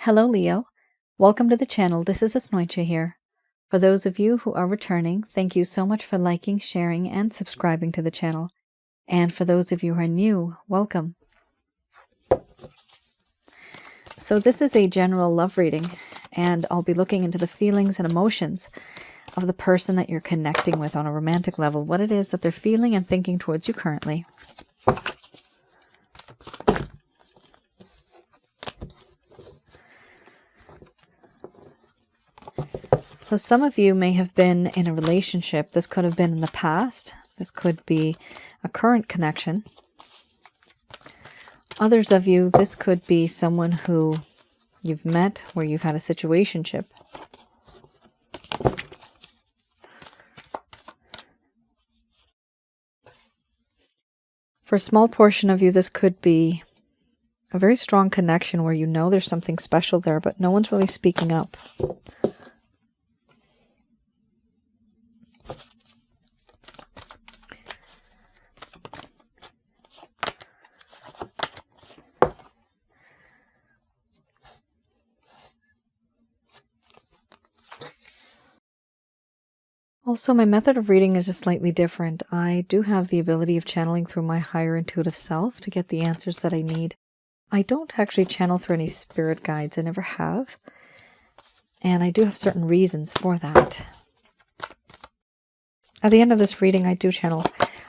Hello, Leo. Welcome to the channel. This is Asnointia here. For those of you who are returning, thank you so much for liking, sharing, and subscribing to the channel. And for those of you who are new, welcome. So this is a general love reading, and I'll be looking into the feelings and emotions of the person that you're connecting with on a romantic level, what it is that they're feeling and thinking towards you currently. So some of you may have been in a relationship. This could have been in the past. This could be a current connection. Others of you, this could be someone who you've met where you've had a situationship. For a small portion of you, this could be a very strong connection where you know there's something special there, but no one's really speaking up. Also, my method of reading is just slightly different. I do have the ability of channeling through my higher intuitive self to get the answers that I need. I don't actually channel through any spirit guides. I never have. And I do have certain reasons for that. At the end of this reading, I do channel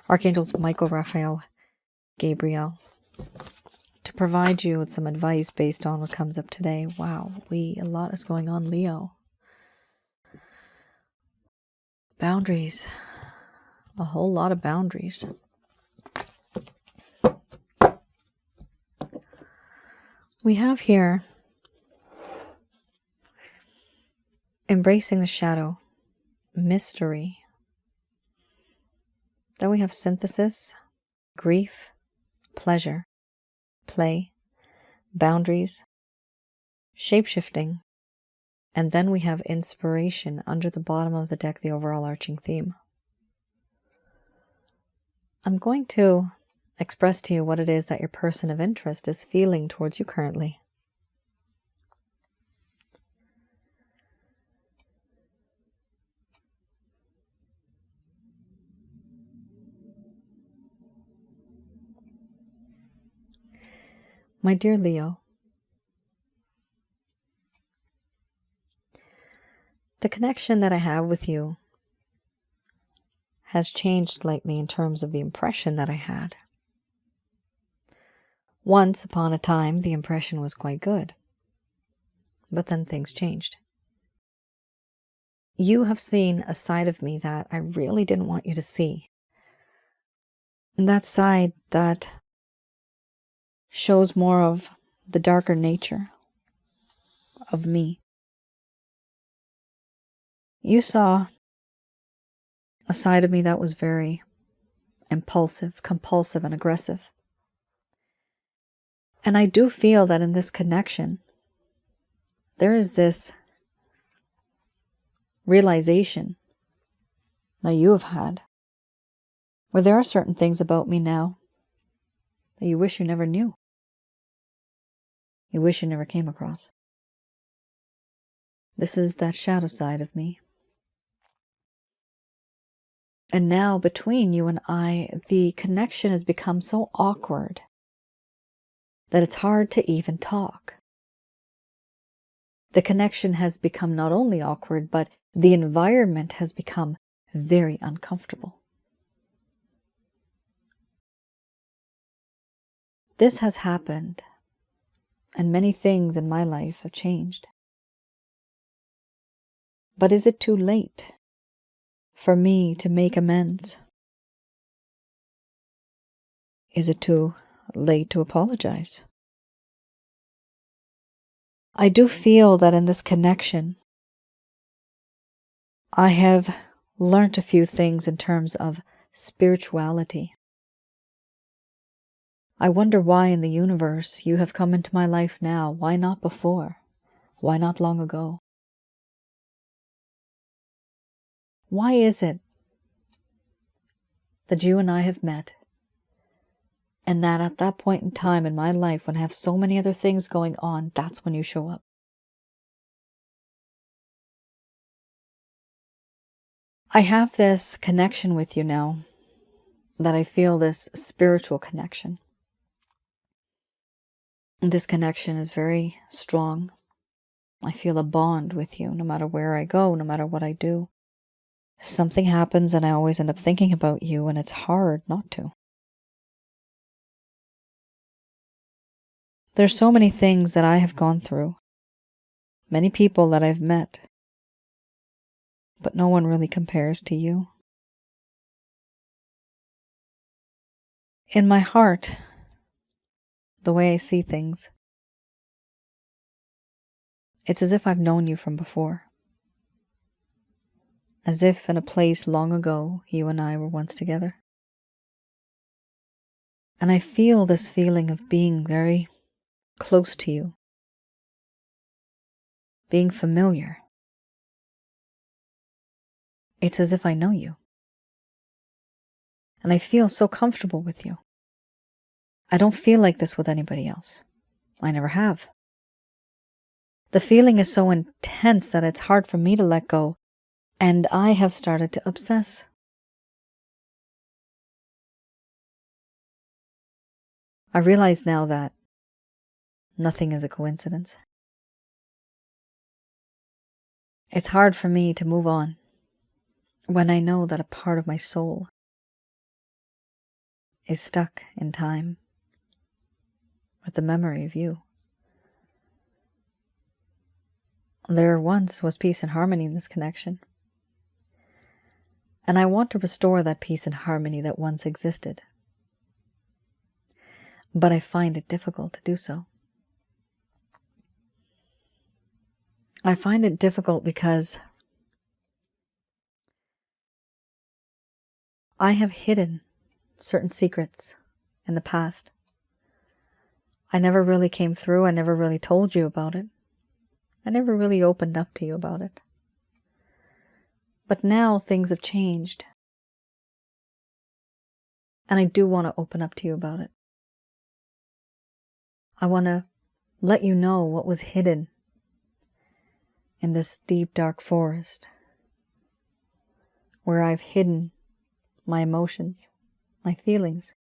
Archangels Michael, Raphael, Gabriel to provide you with some advice based on what comes up today. Wow, a lot is going on, Leo. Boundaries. A whole lot of boundaries. We have here embracing the shadow, mystery. Then we have synthesis, grief, pleasure, play, boundaries, shapeshifting, and then we have inspiration under the bottom of the deck, the overall arching theme. I'm going to express to you what it is that your person of interest is feeling towards you currently. My dear Leo, the connection that I have with you has changed slightly in terms of the impression that I had. Once upon a time, the impression was quite good, but then things changed. You have seen a side of me that I really didn't want you to see. And that side that shows more of the darker nature of me. You saw a side of me that was very impulsive, compulsive, and aggressive. And I do feel that in this connection, there is this realization that you have had, where there are certain things about me now that you wish you never knew. You wish you never came across. This is that shadow side of me. And now between you and I, the connection has become so awkward that it's hard to even talk. The connection has become not only awkward, but the environment has become very uncomfortable. This has happened, and many things in my life have changed. But is it too late for me to make amends? Is it too late to apologize? I do feel that in this connection, I have learnt a few things in terms of spirituality. I wonder why in the universe you have come into my life now. Why not before? Why not long ago? Why is it that you and I have met, and that at that point in time in my life, when I have so many other things going on, that's when you show up? I have this connection with you now, that I feel this spiritual connection. This connection is very strong. I feel a bond with you no matter where I go, no matter what I do. Something happens and I always end up thinking about you, and it's hard not to. There's so many things that I have gone through, many people that I've met, but no one really compares to you. In my heart, the way I see things, it's as if I've known you from before. As if in a place long ago, you and I were once together. And I feel this feeling of being very close to you, being familiar. It's as if I know you. And I feel so comfortable with you. I don't feel like this with anybody else. I never have. The feeling is so intense that it's hard for me to let go, and I have started to obsess. I realize now that nothing is a coincidence. It's hard for me to move on when I know that a part of my soul is stuck in time with the memory of you. There once was peace and harmony in this connection, and I want to restore that peace and harmony that once existed. But I find it difficult to do so. I find it difficult because I have hidden certain secrets in the past. I never really came through. I never really told you about it. I never really opened up to you about it. But now things have changed. And I do want to open up to you about it. I want to let you know what was hidden in this deep, dark forest, where I've hidden my emotions, my feelings,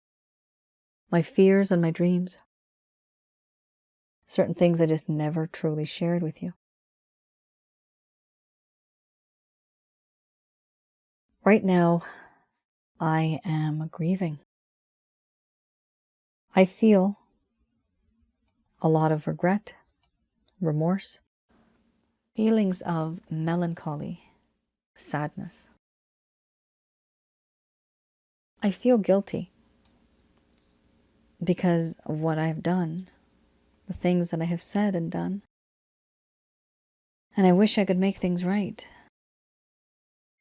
my fears and my dreams. Certain things I just never truly shared with you. Right now, I am grieving. I feel a lot of regret, remorse, feelings of melancholy, sadness. I feel guilty because of what I've done, the things that I have said and done. And I wish I could make things right,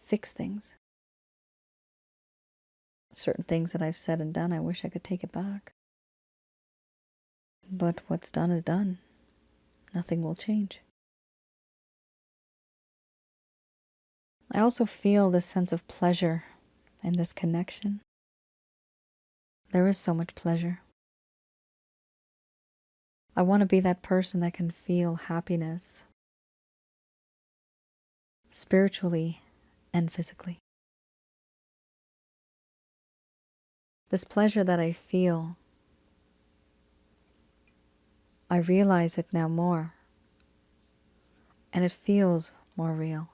fix things. Certain things that I've said and done, I wish I could take it back. But what's done is done. Nothing will change. I also feel this sense of pleasure in this connection. There is so much pleasure. I want to be that person that can feel happiness, spiritually and physically. This pleasure that I feel, I realize it now more, and it feels more real,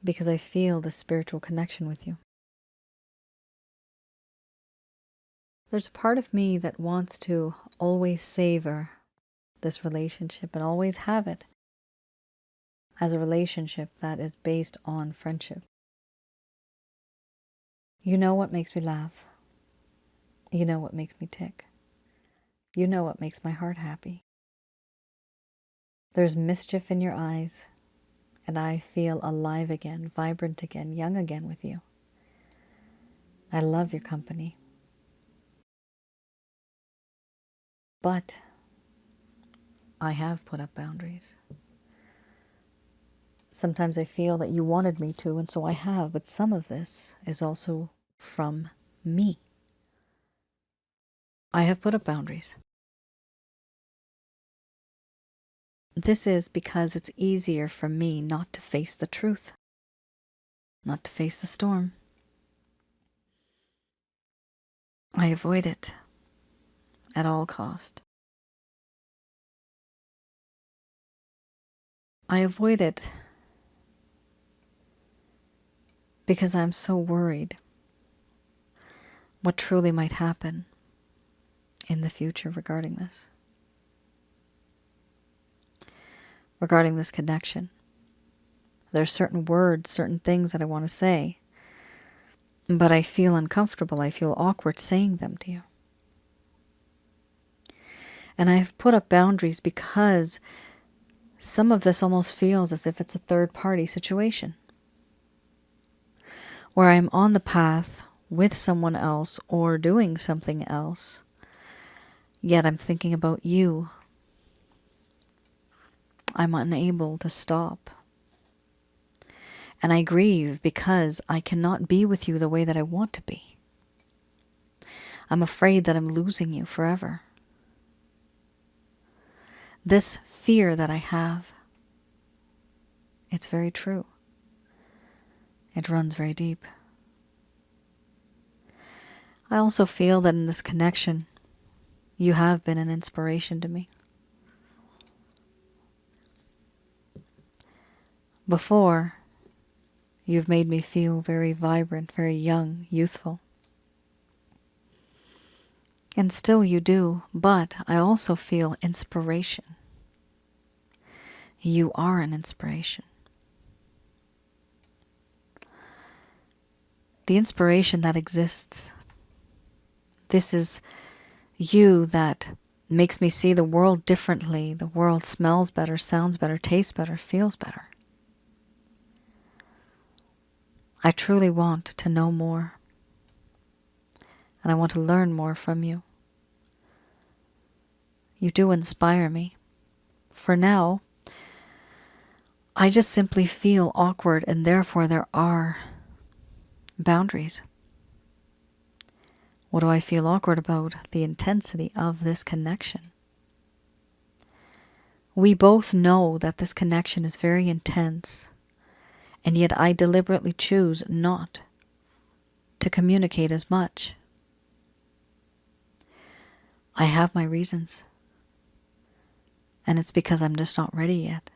because I feel the spiritual connection with you. There's a part of me that wants to always savor this relationship and always have it as a relationship that is based on friendship. You know what makes me laugh. You know what makes me tick. You know what makes my heart happy. There's mischief in your eyes, and I feel alive again, vibrant again, young again with you. I love your company. But I have put up boundaries. Sometimes I feel that you wanted me to, and so I have, but some of this is also from me. I have put up boundaries. This is because it's easier for me not to face the truth. not to face the storm. I avoid it at all cost. I avoid it because I'm so worried what truly might happen in the future regarding this. Regarding this connection. There are certain words, certain things that I want to say, but I feel uncomfortable. I feel awkward saying them to you. And I've put up boundaries because some of this almost feels as if it's a third-party situation, where I'm on the path with someone else or doing something else, yet I'm thinking about you. I'm unable to stop. And I grieve because I cannot be with you the way that I want to be. I'm afraid that I'm losing you forever. This fear that I have, it's very true. It runs very deep. I also feel that in this connection, you have been an inspiration to me. Before, you've made me feel very vibrant, very young, youthful. And still you do, but I also feel inspiration. You are an inspiration. The inspiration that exists. This is you that makes me see the world differently. The world smells better, sounds better, tastes better, feels better. I truly want to know more. And I want to learn more from you. You do inspire me. For now, I just simply feel awkward, and therefore there are boundaries. What do I feel awkward about? The intensity of this connection. We both know that this connection is very intense, and yet I deliberately choose not to communicate as much. I have my reasons. And it's because I'm just not ready yet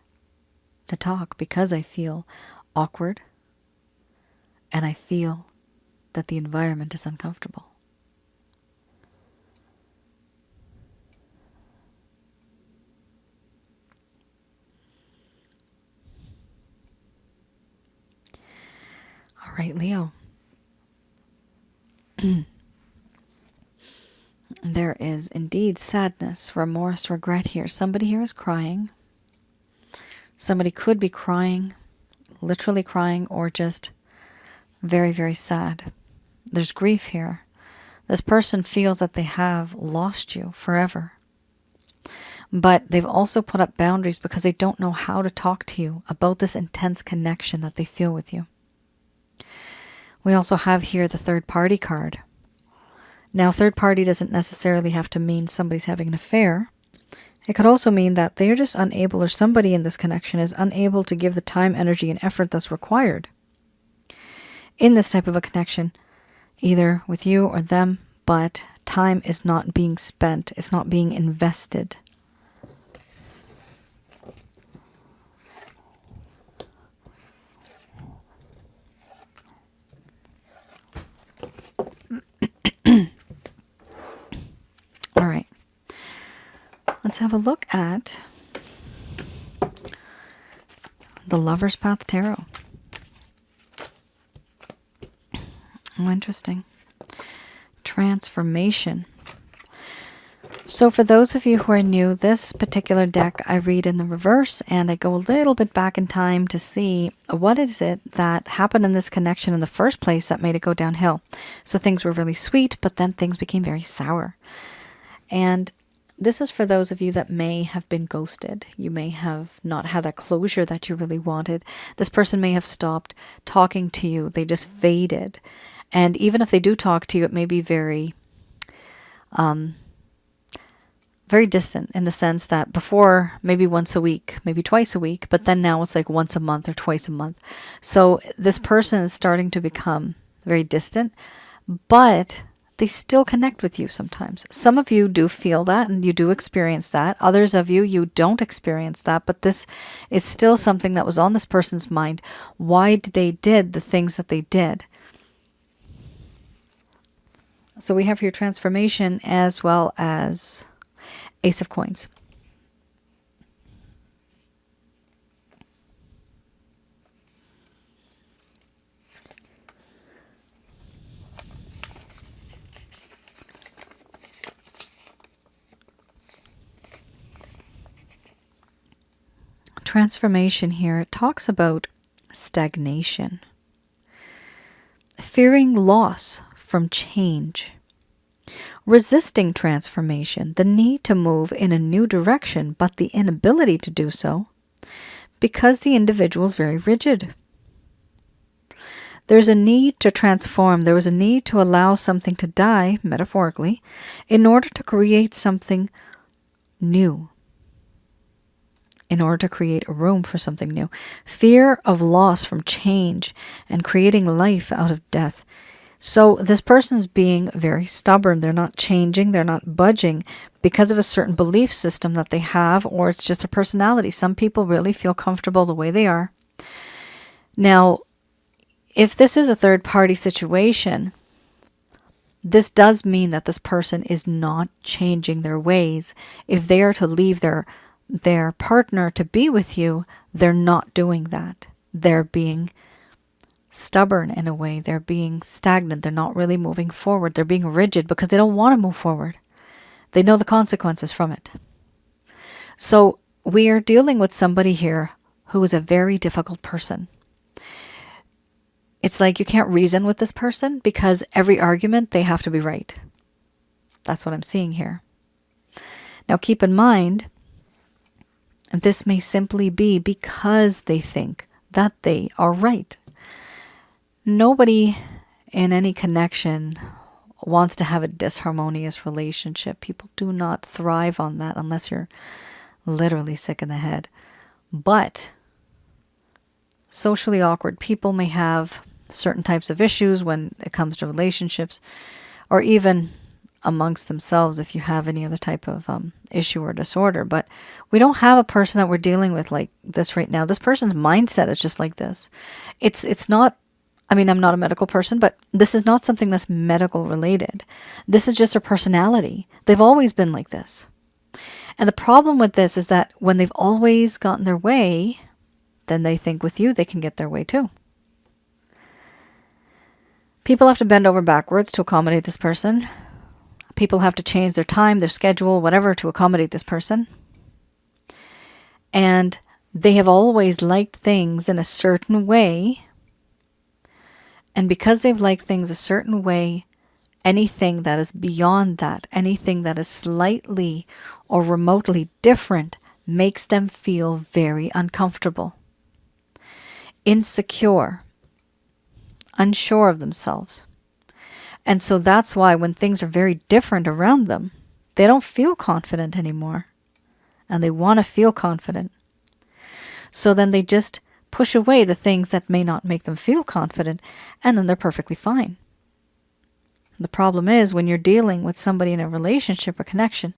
to talk, because I feel awkward and I feel that the environment is uncomfortable. All right, Leo. There is indeed sadness, remorse, regret here. Somebody here is crying. Somebody could be crying, literally crying, or just very, very sad. There's grief here. This person feels that they have lost you forever. But they've also put up boundaries because they don't know how to talk to you about this intense connection that they feel with you. We also have here the third party card. Now, third party doesn't necessarily have to mean somebody's having an affair. It could also mean that they're just unable, or somebody in this connection is unable to give the time, energy, and effort that's required in this type of a connection, either with you or them, but time is not being spent. It's not being invested. All right. Let's have a look at the Lover's Path Tarot. Oh, interesting. Transformation. So for those of you who are new, this particular deck I read in the reverse, and I go a little bit back in time to see what is it that happened in this connection in the first place that made it go downhill. So things were really sweet, but then things became very sour. And this is for those of you that may have been ghosted. You may have not had that closure that you really wanted. This person may have stopped talking to you. They just faded. And even if they do talk to you, it may be very very distant in the sense that before maybe once a week, maybe twice a week, but then now it's like once a month or twice a month. So this person is starting to become very distant, but they still connect with you sometimes. Some of you do feel that and you do experience that. Others of you, you don't experience that, but this is still something that was on this person's mind. Why they did the things that they did. So we have here transformation as well as Ace of Coins. Transformation here, it talks about stagnation, fearing loss from change, resisting transformation, the need to move in a new direction, but the inability to do so because the individual is very rigid. There's a need to transform. There was a need to allow something to die, metaphorically, in order to create something new. In order to create a room for something new. Fear of loss from change and creating life out of death. So this person's being very stubborn. They're not changing. They're not budging because of a certain belief system that they have, or it's just a personality. Some people really feel comfortable the way they are. Now, if this is a third-party situation, this does mean that this person is not changing their ways. If they are to leave their partner to be with you, they're not doing that. They're being stubborn in a way. They're being stagnant. They're not really moving forward. They're being rigid because they don't want to move forward. They know the consequences from it. So we are dealing with somebody here who is a very difficult person. It's like you can't reason with this person because every argument they have to be right. That's what I'm seeing here. Now keep in mind, this may simply be because they think that they are right. Nobody in any connection wants to have a disharmonious relationship. People do not thrive on that unless you're literally sick in the head. But socially awkward people may have certain types of issues when it comes to relationships, or even amongst themselves if you have any other type of issue or disorder. But we don't have a person that we're dealing with like this right now. This person's mindset is just like this. It's not, I mean, I'm not a medical person, but this is not something that's medical related. This is just a personality. They've always been like this. And the problem with this is that when they've always gotten their way, then they think with you they can get their way too. People have to bend over backwards to accommodate this person. People have to change their time, their schedule, whatever, to accommodate this person. And they have always liked things in a certain way. And because they've liked things a certain way, anything that is beyond that, anything that is slightly or remotely different, makes them feel very uncomfortable, insecure, unsure of themselves. And so that's why when things are very different around them, they don't feel confident anymore. And they want to feel confident. So then they just push away the things that may not make them feel confident, and then they're perfectly fine. The problem is when you're dealing with somebody in a relationship or connection,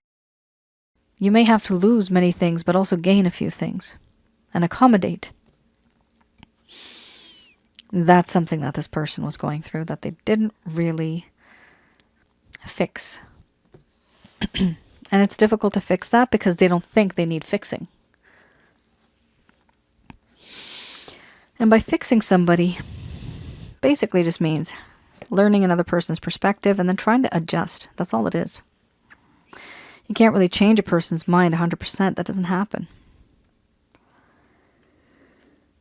you may have to lose many things, but also gain a few things and accommodate. That's something that this person was going through that they didn't really fix. And it's difficult to fix that because they don't think they need fixing. And by fixing somebody, basically just means learning another person's perspective and then trying to adjust. That's all it is. You can't really change a person's mind 100%. That doesn't happen.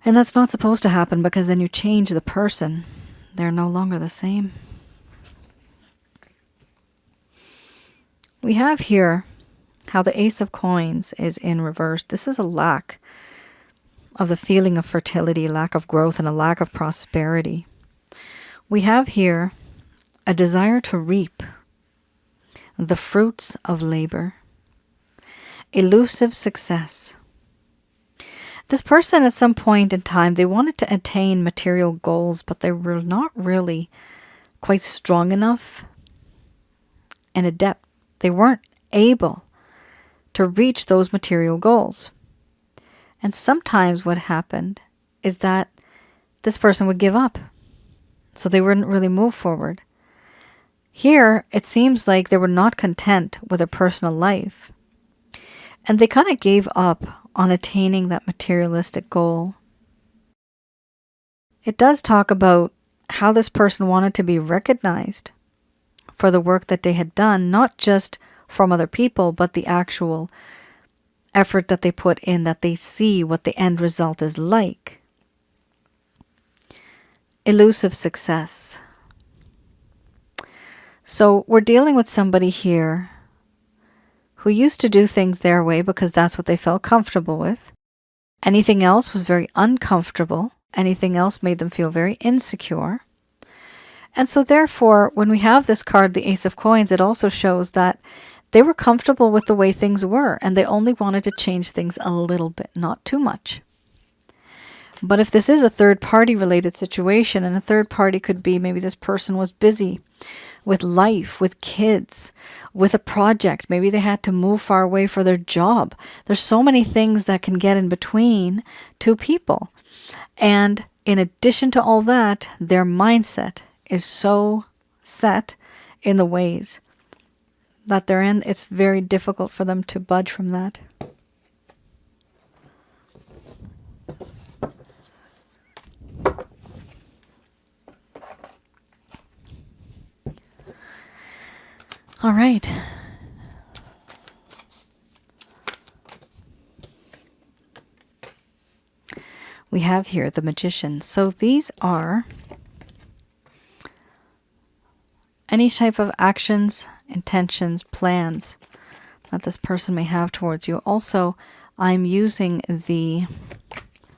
And that's not supposed to happen because then you change the person. They're no longer the same. We have here how the Ace of Coins is in reverse. This is a lack of the feeling of fertility, lack of growth, and a lack of prosperity. We have here a desire to reap the fruits of labor. Elusive success. This person at some point in time, they wanted to attain material goals, but they were not really quite strong enough and adept. They weren't able to reach those material goals. And sometimes what happened is that this person would give up. So they wouldn't really move forward. Here, it seems like they were not content with their personal life. And they kind of gave up on attaining that materialistic goal. It does talk about how this person wanted to be recognized for the work that they had done, not just from other people, but the actual effort that they put in, that they see what the end result is like. Elusive success. So we're dealing with somebody here who used to do things their way because that's what they felt comfortable with. Anything else was very uncomfortable. Anything else made them feel very insecure. And so therefore, when we have this card, the Ace of Coins, it also shows that they were comfortable with the way things were, and they only wanted to change things a little bit, not too much. But if this is a third-party related situation, and a third party could be maybe this person was busy with life, with kids, with a project. Maybe they had to move far away for their job. There's so many things that can get in between two people. And in addition to all that, their mindset is so set in the ways that they're in, it's very difficult for them to budge from that. All right. We have here the Magician. So these are any type of actions, intentions, plans that this person may have towards you. Also, I'm using the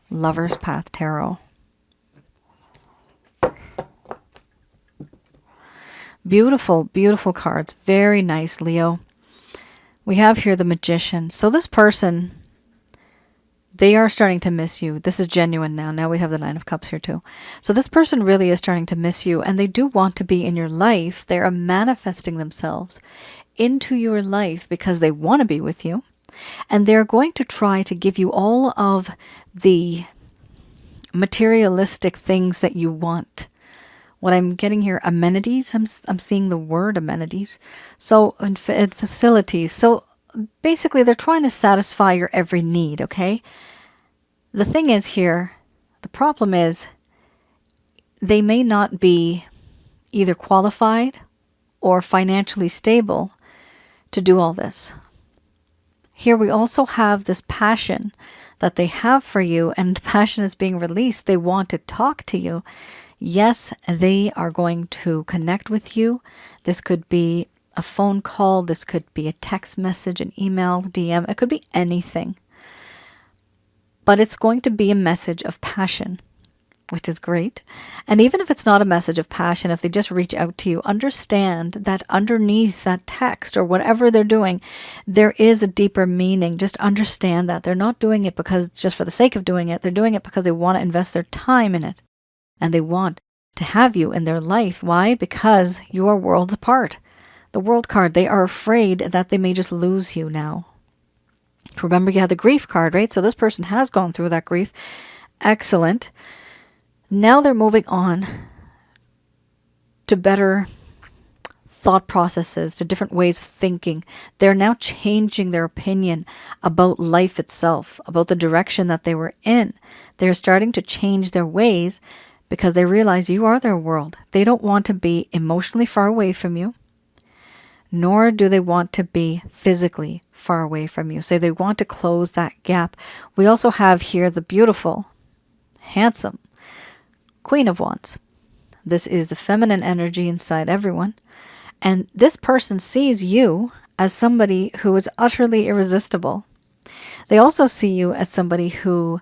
Lover's Path Tarot. Beautiful, beautiful cards. Very nice, Leo. We have here the Magician. So this person, they are starting to miss you. This is genuine now. Now we have the Nine of Cups here too. So this person really is starting to miss you, and they do want to be in your life. They are manifesting themselves into your life because they want to be with you. And they're going to try to give you all of the materialistic things that you want. What I'm getting here, amenities, I'm seeing the word amenities. So, and facilities. So basically they're trying to satisfy your every need, okay? The thing is here, the problem is they may not be either qualified or financially stable to do all this. Here we also have this passion that they have for you, and the passion is being released. They want to talk to you. Yes, they are going to connect with you. This could be a phone call. This could be a text message, an email, DM. It could be anything. But it's going to be a message of passion, which is great. And even if it's not a message of passion, if they just reach out to you, understand that underneath that text or whatever they're doing, there is a deeper meaning. Just understand that they're not doing it because just for the sake of doing it. They're doing it because they want to invest their time in it. And they want to have you in their life. Why? Because you are worlds apart. The World card, they are afraid that they may just lose you now. Remember, you had the Grief card, right? So this person has gone through that grief. Excellent. Now they're moving on to better thought processes, to different ways of thinking. They're now changing their opinion about life itself, about the direction that they were in. They're starting to change their ways because they realize you are their world. They don't want to be emotionally far away from you, nor do they want to be physically far away from you. So they want to close that gap. We also have here the beautiful, handsome Queen of Wands. This is the feminine energy inside everyone. And this person sees you as somebody who is utterly irresistible. They also see you as somebody who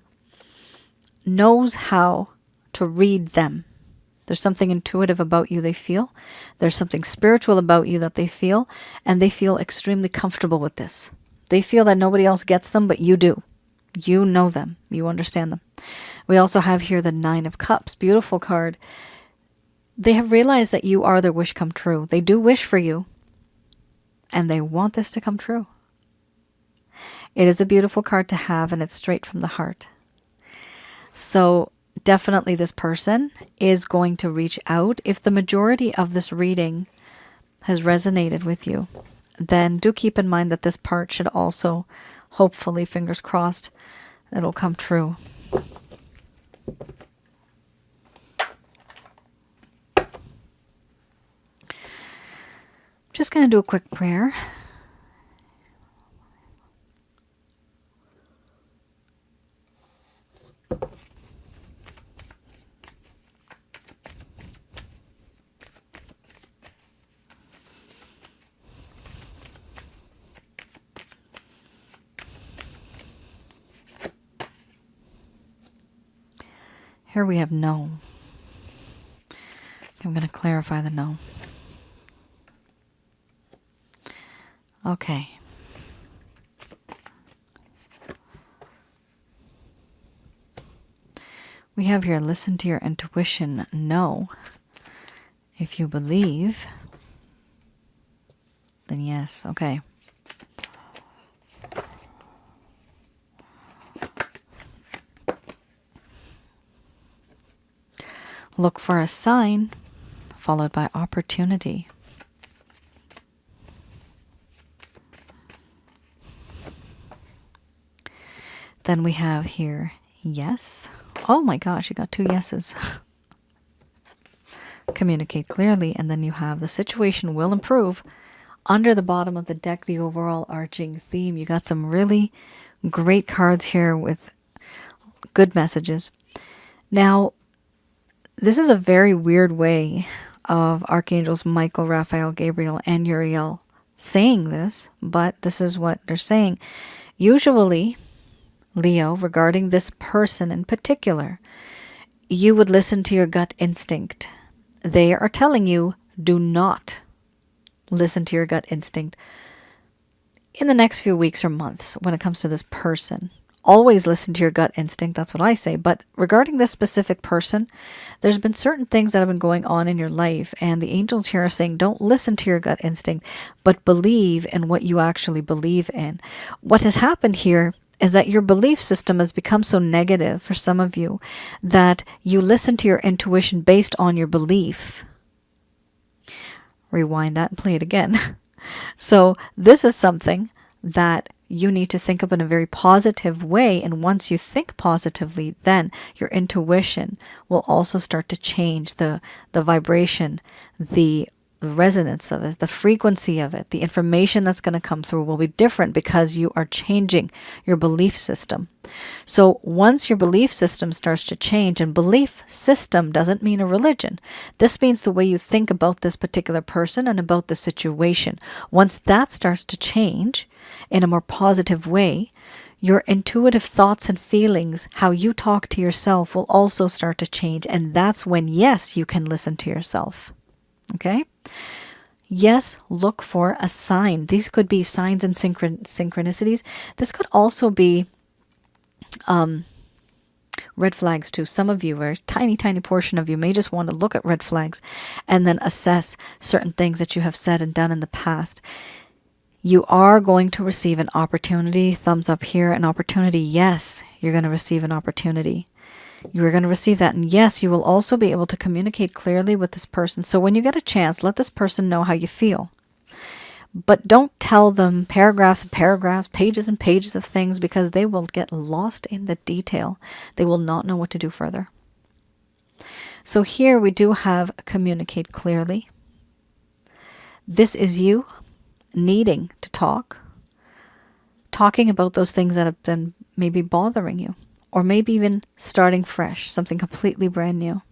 knows how to read them. There's something intuitive about you they feel. There's something spiritual about you that they feel, and they feel extremely comfortable with this. They feel that nobody else gets them, but you do. You know them. You understand them. We also have here the Nine of Cups. Beautiful card. They have realized that you are their wish come true. They do wish for you, and they want this to come true. It is a beautiful card to have, and it's straight from the heart. So definitely this person is going to reach out. If the majority of this reading has resonated with you, then do keep in mind that this part should also, hopefully, fingers crossed, it'll come true. Just going to do a quick prayer. Here we have no. I'm going to clarify the no. Okay. We have here, listen to your intuition. No. If you believe, then yes. Okay. Look for a sign, followed by opportunity. Then we have here, yes. Oh my gosh, you got 2 yeses. Communicate clearly, and then you have the situation will improve. Under the bottom of the deck, the overall arching theme, you got some really great cards here with good messages. Now, this is a very weird way of Archangels Michael, Raphael, Gabriel, and Uriel saying this, but this is what they're saying. Usually, Leo, regarding this person in particular, you would listen to your gut instinct. They are telling you, do not listen to your gut instinct in the next few weeks or months when it comes to this person. Always listen to your gut instinct. That's what I say. But regarding this specific person, there's been certain things that have been going on in your life. And the angels here are saying, don't listen to your gut instinct, but believe in what you actually believe in. What has happened here is that your belief system has become so negative for some of you that you listen to your intuition based on your belief. Rewind that and play it again. So this is something that you need to think of in a very positive way. And once you think positively, then your intuition will also start to change the vibration, the resonance of it, the frequency of it. The information that's going to come through will be different because you are changing your belief system. So once your belief system starts to change, and belief system doesn't mean a religion. This means the way you think about this particular person and about the situation. Once that starts to change in a more positive way, your intuitive thoughts and feelings, how you talk to yourself, will also start to change. And that's when, yes, you can listen to yourself. Okay? Yes, look for a sign. These could be signs and synchronicities. This could also be red flags too. Some of you, or a tiny portion of you, may just want to look at red flags and then assess certain things that you have said and done in the past. You are going to receive an opportunity. Thumbs up here, an opportunity. Yes, you're going to receive an opportunity. You are going to receive that. And yes, you will also be able to communicate clearly with this person. So when you get a chance, let this person know how you feel. But don't tell them paragraphs and paragraphs, pages and pages of things, because they will get lost in the detail. They will not know what to do further. So here we do have communicate clearly. This is you needing to talking about those things that have been maybe bothering you, or maybe even starting fresh, something completely brand new.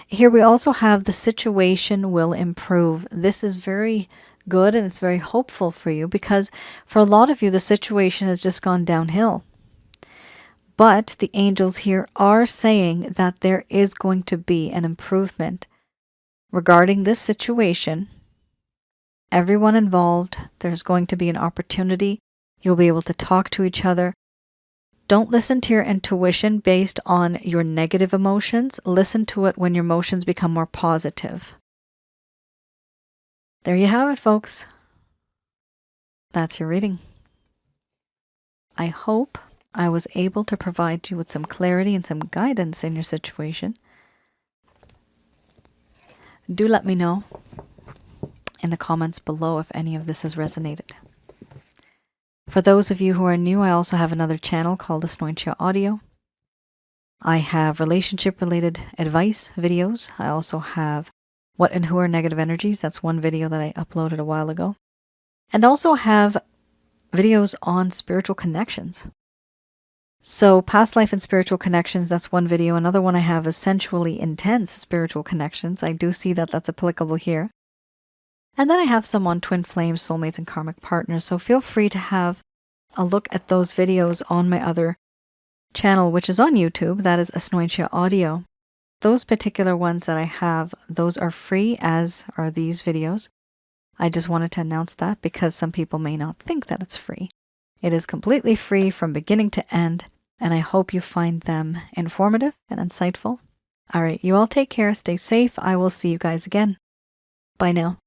Here we also have the situation will improve. This is very good, and it's very hopeful for you, because for a lot of you, the situation has just gone downhill. But the angels here are saying that there is going to be an improvement regarding this situation. Everyone involved, there's going to be an opportunity You'll be able to talk to each other. Don't listen to your intuition based on your negative emotions. Listen to it when your emotions become more positive. There you have it, folks. That's your reading. I hope I was able to provide you with some clarity and some guidance in your situation. Do let me know in the comments below if any of this has resonated. For those of you who are new, I also have another channel called Asnointia Audio. I have relationship-related advice videos. I also have what and who are negative energies. That's one video that I uploaded a while ago. And also have videos on spiritual connections. So past life and spiritual connections, that's one video. Another one I have is sensually intense spiritual connections. I do see that that's applicable here. And then I have some on twin flames, soulmates, and karmic partners. So feel free to have a look at those videos on my other channel, which is on YouTube. That is Asnointia Audio. Those particular ones that I have, those are free, as are these videos. I just wanted to announce that because some people may not think that it's free. It is completely free from beginning to end, and I hope you find them informative and insightful. All right, you all take care, stay safe. I will see you guys again. Bye now.